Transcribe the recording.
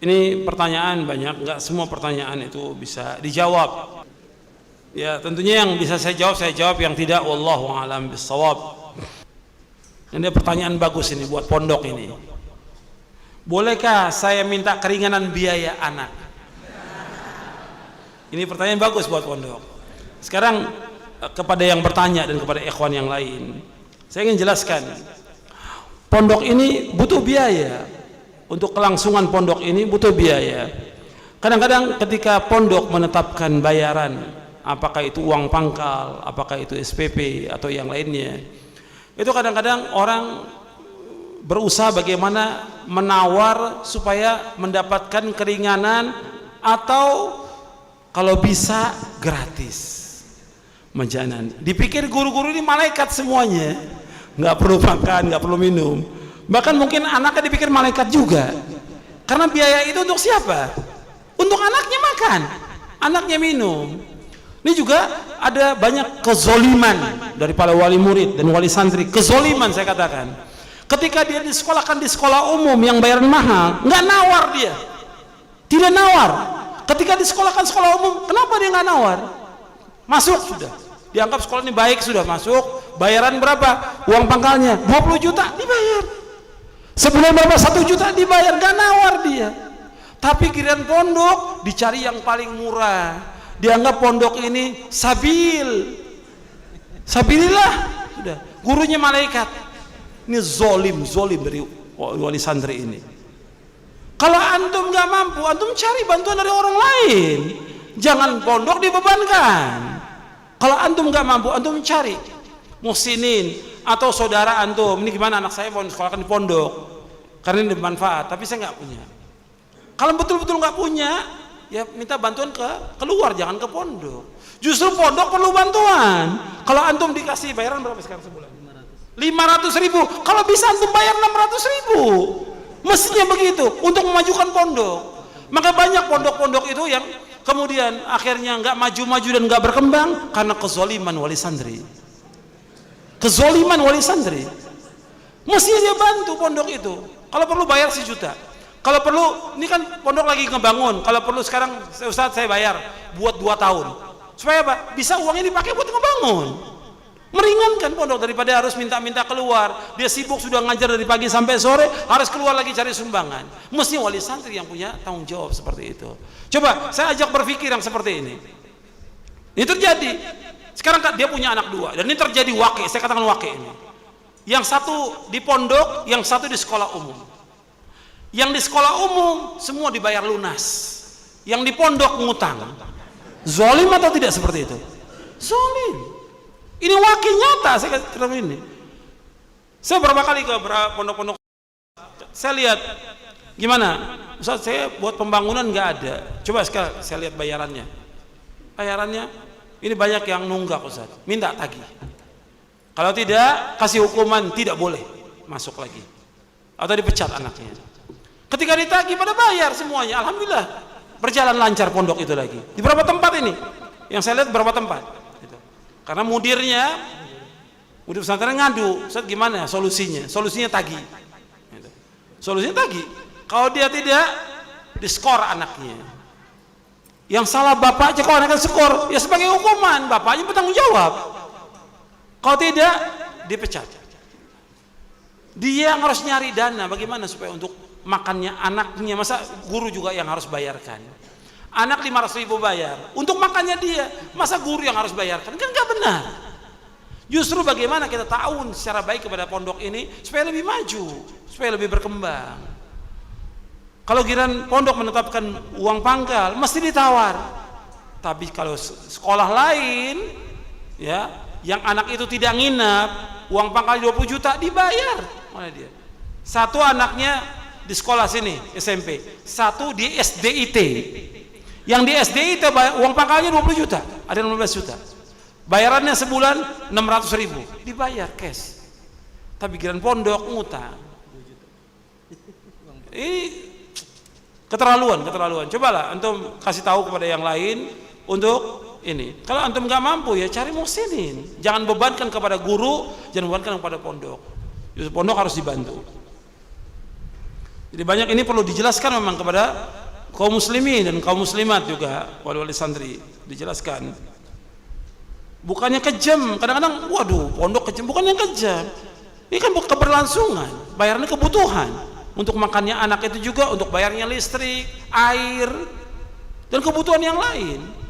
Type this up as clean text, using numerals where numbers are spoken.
Ini pertanyaan banyak, nggak semua pertanyaan itu bisa dijawab. Ya tentunya yang bisa saya jawab, yang tidak wallahu a'lam bissawab. Ini pertanyaan bagus ini buat pondok ini. Bolehkah saya minta keringanan biaya anak? Ini pertanyaan bagus buat pondok. Sekarang kepada yang bertanya dan kepada ikhwan yang lain, saya ingin jelaskan, pondok ini butuh biaya. Untuk kelangsungan pondok ini butuh biaya. Kadang-kadang ketika pondok menetapkan bayaran, apakah itu uang pangkal, apakah itu SPP atau yang lainnya, itu kadang-kadang orang berusaha bagaimana menawar supaya mendapatkan keringanan atau kalau bisa gratis menjanan. Dipikir guru-guru ini malaikat semuanya, nggak perlu makan, nggak perlu minum. Bahkan mungkin anaknya dipikir malaikat juga, karena biaya itu untuk siapa? Untuk anaknya makan, anaknya minum. Ini juga ada banyak kezoliman dari para wali murid dan wali santri. Kezoliman saya katakan, ketika dia disekolahkan di sekolah umum yang bayaran mahal, nggak nawar dia, tidak nawar. Ketika disekolahkan sekolah umum, kenapa dia nggak nawar? Masuk sudah, dianggap sekolah ini baik, sudah masuk. Bayaran berapa? Uang pangkalnya 20 juta dibayar. Sebulan berapa? 1 juta dibayar, gak nawar dia. Tapi giliran pondok dicari yang paling murah. Dianggap pondok ini sabilillah, sudah. Gurunya malaikat. Ini zolim dari wali santri ini. Kalau antum gak mampu, antum cari bantuan dari orang lain. Jangan pondok dibebankan. Kalau antum gak mampu, antum cari muhsinin atau saudara antum, ini gimana anak saya mau sekolahkan di pondok karena ini bermanfaat, tapi saya nggak punya. Kalau betul-betul nggak punya, ya minta bantuan keluar, jangan ke pondok. Justru pondok perlu bantuan. Kalau antum dikasih bayaran berapa sekarang sebulan? 500.000. Kalau bisa antum bayar 600.000. Mestinya begitu untuk memajukan pondok. Maka banyak pondok-pondok itu yang kemudian akhirnya nggak maju-maju dan nggak berkembang karena kezaliman wali santri. Kezoliman wali santri. Mestinya dia bantu pondok itu. Kalau perlu bayar 1 juta. Kalau perlu, ini kan pondok lagi ngebangun. Kalau perlu sekarang Ustaz saya bayar buat 2 tahun. Supaya apa? Bisa uangnya dipakai buat ngebangun. Meringankan pondok daripada harus minta-minta keluar. Dia sibuk sudah ngajar dari pagi sampai sore, harus keluar lagi cari sumbangan. Mestinya wali santri yang punya tanggung jawab seperti itu. Coba saya ajak berpikir yang seperti ini. Ini terjadi. Sekarang dia punya anak 2 dan ini terjadi wakil, saya katakan wakil ini. Yang satu di pondok, yang satu di sekolah umum. Yang di sekolah umum semua dibayar lunas. Yang di pondok ngutang. Zalim atau tidak seperti itu? Zalim. Ini wakil nyata saya katakan ini. Saya berapa kali ke pondok-pondok, saya lihat gimana? Ustaz saya buat pembangunan nggak ada. Coba sekarang saya lihat bayarannya. Ini banyak yang nunggak Ustaz, minta tagih. Kalau tidak, kasih hukuman, tidak boleh masuk lagi. Atau dipecat anaknya. Ketika ditagih pada bayar semuanya, alhamdulillah berjalan lancar pondok itu lagi. Di beberapa tempat ini, yang saya lihat beberapa tempat. Gitu. Karena mudir pesantren ngadu, Ustaz gimana solusinya? Solusinya tagih. Gitu. Solusinya tagih. Kalau dia tidak, diskor anaknya. Yang salah bapaknya kalau anaknya skor, ya sebagai hukuman bapaknya bertanggung jawab. Kalau tidak, dipecat. Dia yang harus nyari dana bagaimana supaya untuk makannya anaknya. Masa guru juga yang harus bayarkan? Anak 500.000 bayar untuk makannya dia, masa guru yang harus bayarkan? Kan nggak benar. Justru bagaimana kita ta'awun secara baik kepada pondok ini supaya lebih maju, supaya lebih berkembang. Kalau giliran pondok menetapkan uang pangkal, mesti ditawar. Tapi kalau sekolah lain, ya, yang anak itu tidak nginap, uang pangkal 20 juta dibayar. Mana dia? Satu anaknya di sekolah sini SMP, satu di SDIT. Yang di SDIT uang pangkalnya 20 juta, ada 15 juta. Bayarannya sebulan 600.000, dibayar cash. Tapi giliran pondok ngutang. Ini keterlaluan. Cobalah antum kasih tahu kepada yang lain untuk ini. Kalau antum nggak mampu ya cari muhsinin. Jangan bebankan kepada guru, jangan bebankan kepada pondok. Justru pondok harus dibantu. Jadi banyak ini perlu dijelaskan memang kepada kaum muslimin dan kaum muslimat juga, wali-wali santri, dijelaskan. Bukannya kejam, kadang-kadang waduh pondok kejam, bukan yang kejam. Ini kan keberlangsungan, bayarnya kebutuhan untuk makannya anak itu juga, untuk bayarnya listrik, air, dan kebutuhan yang lain.